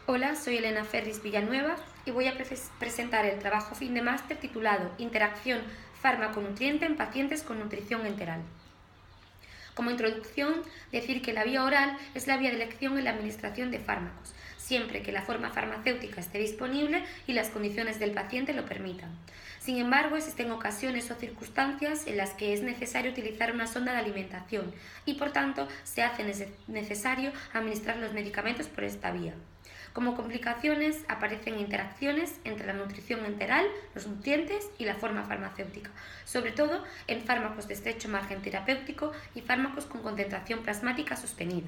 Hola, soy Elena Ferris Villanueva y voy a presentar el trabajo fin de máster titulado Interacción fármaco-nutriente en pacientes con nutrición enteral. Como introducción, decir que la vía oral es la vía de elección en la administración de fármacos, siempre que la forma farmacéutica esté disponible y las condiciones del paciente lo permitan. Sin embargo, existen ocasiones o circunstancias en las que es necesario utilizar una sonda de alimentación y, por tanto, se hace necesario administrar los medicamentos por esta vía. Como complicaciones aparecen interacciones entre la nutrición enteral, los nutrientes y la forma farmacéutica, sobre todo en fármacos de estrecho margen terapéutico y fármacos con concentración plasmática sostenida.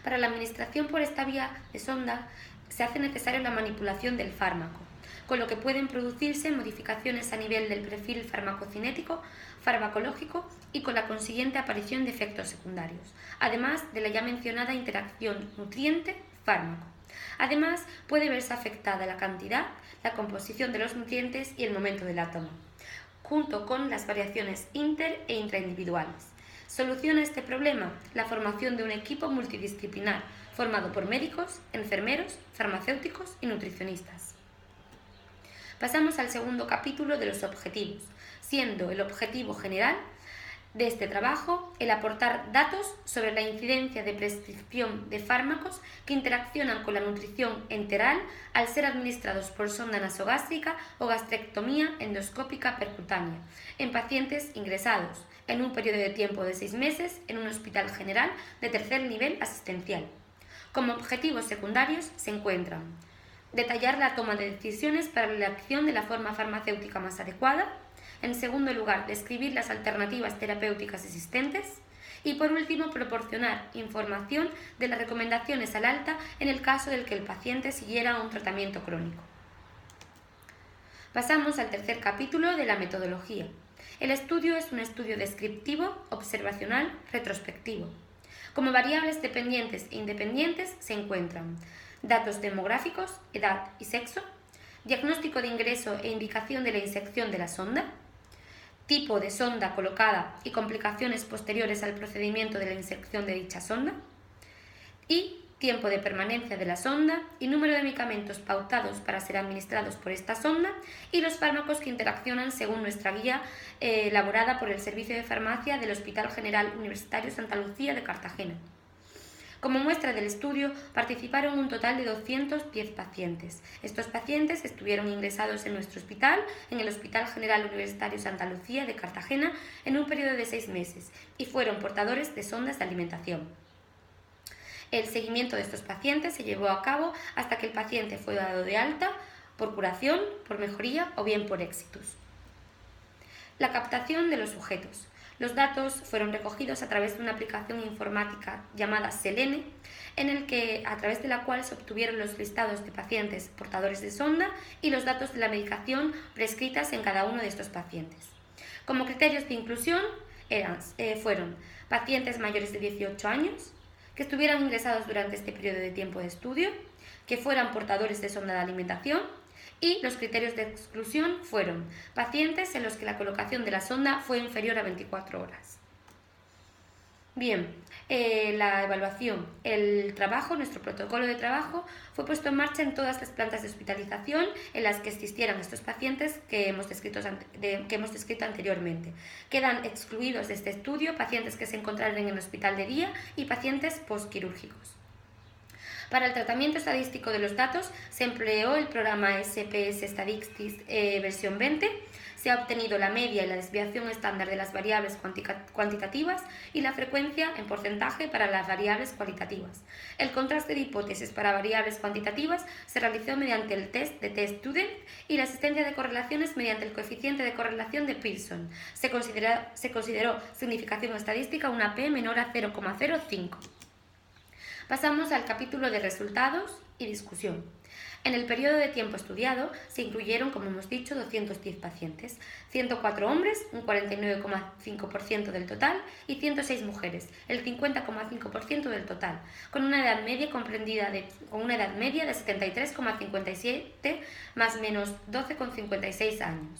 Para la administración por esta vía de sonda se hace necesaria la manipulación del fármaco, con lo que pueden producirse modificaciones a nivel del perfil farmacocinético, farmacológico y con la consiguiente aparición de efectos secundarios, además de la ya mencionada interacción nutriente-fármaco. Además, puede verse afectada la cantidad, la composición de los nutrientes y el momento de la toma, junto con las variaciones inter- e intraindividuales. Soluciona este problema la formación de un equipo multidisciplinar formado por médicos, enfermeros, farmacéuticos y nutricionistas. Pasamos al segundo capítulo de los objetivos, siendo el objetivo general de este trabajo el aportar datos sobre la incidencia de prescripción de fármacos que interaccionan con la nutrición enteral al ser administrados por sonda nasogástrica o gastrectomía endoscópica percutánea en pacientes ingresados en un periodo de tiempo de 6 meses en un hospital general de tercer nivel asistencial. Como objetivos secundarios se encuentran detallar la toma de decisiones para la elección de la forma farmacéutica más adecuada. En segundo lugar, describir las alternativas terapéuticas existentes. Y por último, proporcionar información de las recomendaciones al alta en el caso del que el paciente siguiera un tratamiento crónico. Pasamos al tercer capítulo de la metodología. El estudio es un estudio descriptivo, observacional, retrospectivo. Como variables dependientes e independientes se encuentran datos demográficos, edad y sexo, diagnóstico de ingreso e indicación de la inyección de la sonda, tipo de sonda colocada y complicaciones posteriores al procedimiento de la inyección de dicha sonda, y tiempo de permanencia de la sonda y número de medicamentos pautados para ser administrados por esta sonda y los fármacos que interaccionan según nuestra guía elaborada por el Servicio de Farmacia del Hospital General Universitario Santa Lucía de Cartagena. Como muestra del estudio, participaron un total de 210 pacientes. Estos pacientes estuvieron ingresados en nuestro hospital, en el Hospital General Universitario Santa Lucía de Cartagena, en un periodo de 6 meses y fueron portadores de sondas de alimentación. El seguimiento de estos pacientes se llevó a cabo hasta que el paciente fue dado de alta por curación, por mejoría o bien por éxitos. La captación de los sujetos. Los datos fueron recogidos a través de una aplicación informática llamada Selene, a través de la cual se obtuvieron los listados de pacientes portadores de sonda y los datos de la medicación prescritas en cada uno de estos pacientes. Como criterios de inclusión fueron pacientes mayores de 18 años, que estuvieran ingresados durante este periodo de tiempo de estudio, que fueran portadores de sonda de alimentación, y los criterios de exclusión fueron pacientes en los que la colocación de la sonda fue inferior a 24 horas. Bien, la evaluación. El trabajo, nuestro protocolo de trabajo, fue puesto en marcha en todas las plantas de hospitalización en las que existieran estos pacientes que hemos descrito anteriormente. Quedan excluidos de este estudio pacientes que se encontraron en el hospital de día y pacientes postquirúrgicos. Para el tratamiento estadístico de los datos se empleó el programa SPS Statistics versión 20. Se ha obtenido la media y la desviación estándar de las variables cuantitativas y la frecuencia en porcentaje para las variables cualitativas. El contraste de hipótesis para variables cuantitativas se realizó mediante el test de T-Student y la asistencia de correlaciones mediante el coeficiente de correlación de Pearson. Se consideró significación estadística una P menor a 0,05. Pasamos al capítulo de resultados y discusión. En el periodo de tiempo estudiado se incluyeron, como hemos dicho, 210 pacientes, 104 hombres, un 49,5% del total, y 106 mujeres, el 50,5% del total, con una edad media de 73,57 más menos 12,56 años.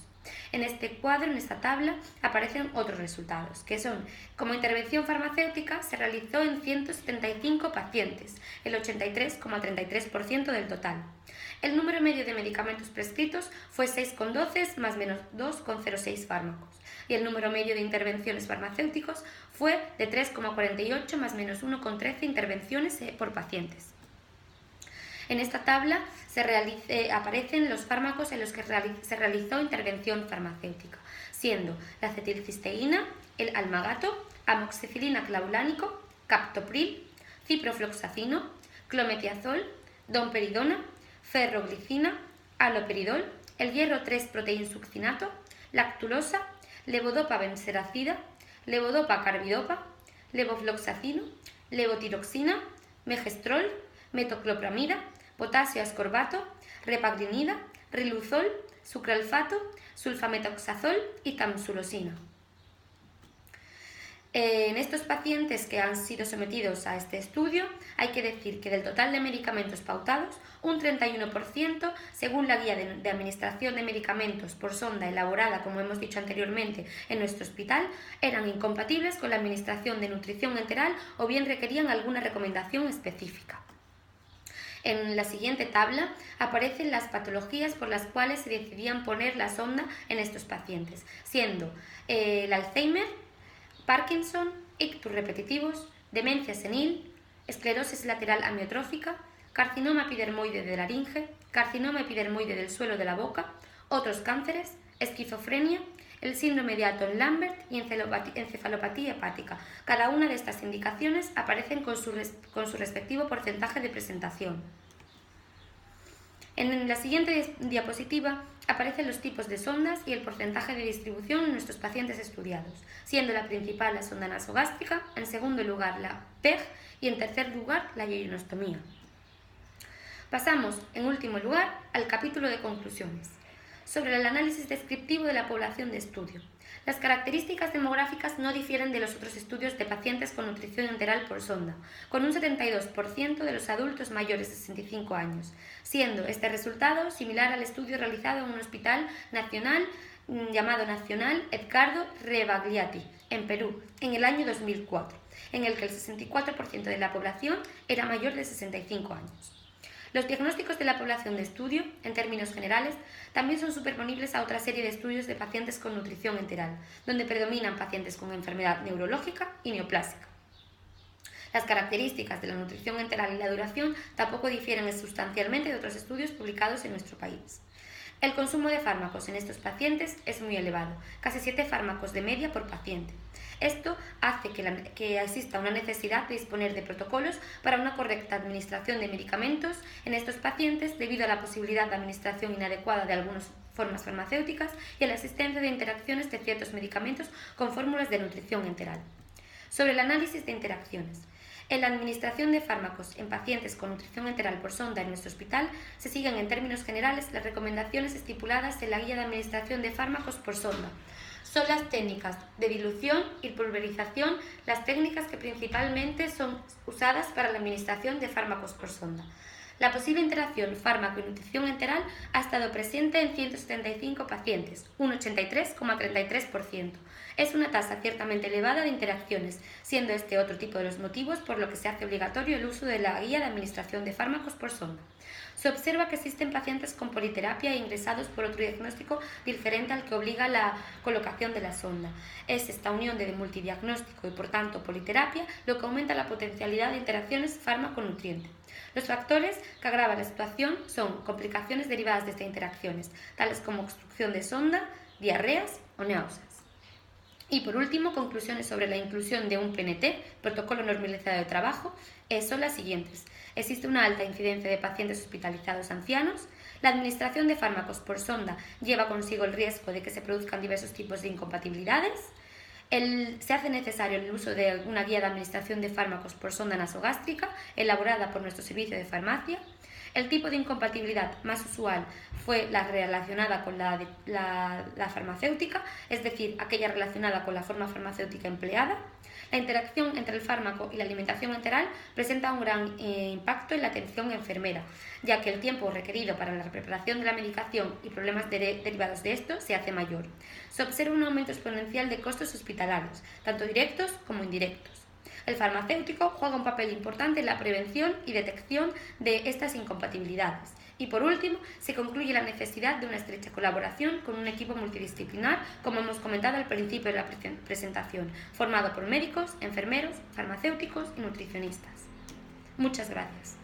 En este cuadro, en esta tabla, aparecen otros resultados, que son: como intervención farmacéutica se realizó en 175 pacientes, el 83,33% del total. El número medio de medicamentos prescritos fue 6,12 más menos 2,06 fármacos, y el número medio de intervenciones farmacéuticos fue de 3,48 más menos 1,13 intervenciones por pacientes. En esta tabla aparecen los fármacos en los que se realizó intervención farmacéutica, siendo la acetilcisteína, el almagato, amoxicilina clavulánico, captopril, ciprofloxacino, clometiazol, domperidona, ferroglicina, haloperidol, el hierro 3-proteinsuccinato, lactulosa, levodopa benseracida, levodopa carbidopa, levofloxacino, levotiroxina, megestrol, metoclopramida, potasio ascorbato, repaglinida, riluzol, sucralfato, sulfametoxazol y tamsulosina. En estos pacientes que han sido sometidos a este estudio, hay que decir que del total de medicamentos pautados, un 31%, según la guía de administración de medicamentos por sonda elaborada, como hemos dicho anteriormente, en nuestro hospital, eran incompatibles con la administración de nutrición enteral o bien requerían alguna recomendación específica. En la siguiente tabla aparecen las patologías por las cuales se decidían poner la sonda en estos pacientes, siendo el Alzheimer, Parkinson, ictus repetitivos, demencia senil, esclerosis lateral amiotrófica, carcinoma epidermoide de laringe, carcinoma epidermoide del suelo de la boca, otros cánceres, esquizofrenia, el síndrome de Aton-Lambert y encefalopatía hepática. Cada una de estas indicaciones aparecen con su respectivo porcentaje de presentación. En la siguiente diapositiva aparecen los tipos de sondas y el porcentaje de distribución en nuestros pacientes estudiados, siendo la principal la sonda nasogástrica, en segundo lugar la PEG y en tercer lugar la yeyonostomía. Pasamos, en último lugar, al capítulo de conclusiones. Sobre el análisis descriptivo de la población de estudio. Las características demográficas no difieren de los otros estudios de pacientes con nutrición enteral por sonda, con un 72% de los adultos mayores de 65 años, siendo este resultado similar al estudio realizado en un hospital nacional llamado Nacional Edgardo Rebagliati, en Perú, en el año 2004, en el que el 64% de la población era mayor de 65 años. Los diagnósticos de la población de estudio, en términos generales, también son superponibles a otra serie de estudios de pacientes con nutrición enteral, donde predominan pacientes con enfermedad neurológica y neoplásica. Las características de la nutrición enteral y la duración tampoco difieren sustancialmente de otros estudios publicados en nuestro país. El consumo de fármacos en estos pacientes es muy elevado, casi 7 fármacos de media por paciente. Esto hace que exista una necesidad de disponer de protocolos para una correcta administración de medicamentos en estos pacientes debido a la posibilidad de administración inadecuada de algunas formas farmacéuticas y a la existencia de interacciones de ciertos medicamentos con fórmulas de nutrición enteral. Sobre el análisis de interacciones. En la administración de fármacos en pacientes con nutrición enteral por sonda en nuestro hospital se siguen en términos generales las recomendaciones estipuladas en la guía de administración de fármacos por sonda. Son las técnicas de dilución y pulverización las técnicas que principalmente son usadas para la administración de fármacos por sonda. La posible interacción fármaco y nutrición enteral ha estado presente en 175 pacientes, un 83,33%. Es una tasa ciertamente elevada de interacciones, siendo este otro tipo de los motivos por lo que se hace obligatorio el uso de la guía de administración de fármacos por sonda. Se observa que existen pacientes con politerapia ingresados por otro diagnóstico diferente al que obliga la colocación de la sonda. Es esta unión de multidiagnóstico y por tanto politerapia lo que aumenta la potencialidad de interacciones fármaco-nutriente. Los factores que agravan la situación son complicaciones derivadas de estas interacciones, tales como obstrucción de sonda, diarreas o náuseas. Y por último, conclusiones sobre la inclusión de un PNT, protocolo normalizado de trabajo, son las siguientes. Existe una alta incidencia de pacientes hospitalizados ancianos. La administración de fármacos por sonda lleva consigo el riesgo de que se produzcan diversos tipos de incompatibilidades. Se hace necesario el uso de una guía de administración de fármacos por sonda nasogástrica elaborada por nuestro servicio de farmacia. El tipo de incompatibilidad más usual fue la relacionada con la farmacéutica, es decir, aquella relacionada con la forma farmacéutica empleada. La interacción entre el fármaco y la alimentación enteral presenta un gran impacto en la atención enfermera, ya que el tiempo requerido para la preparación de la medicación y problemas derivados de esto se hace mayor. Se observa un aumento exponencial de costos hospitalarios, tanto directos como indirectos. El farmacéutico juega un papel importante en la prevención y detección de estas incompatibilidades. Y por último, se concluye la necesidad de una estrecha colaboración con un equipo multidisciplinar, como hemos comentado al principio de la presentación, formado por médicos, enfermeros, farmacéuticos y nutricionistas. Muchas gracias.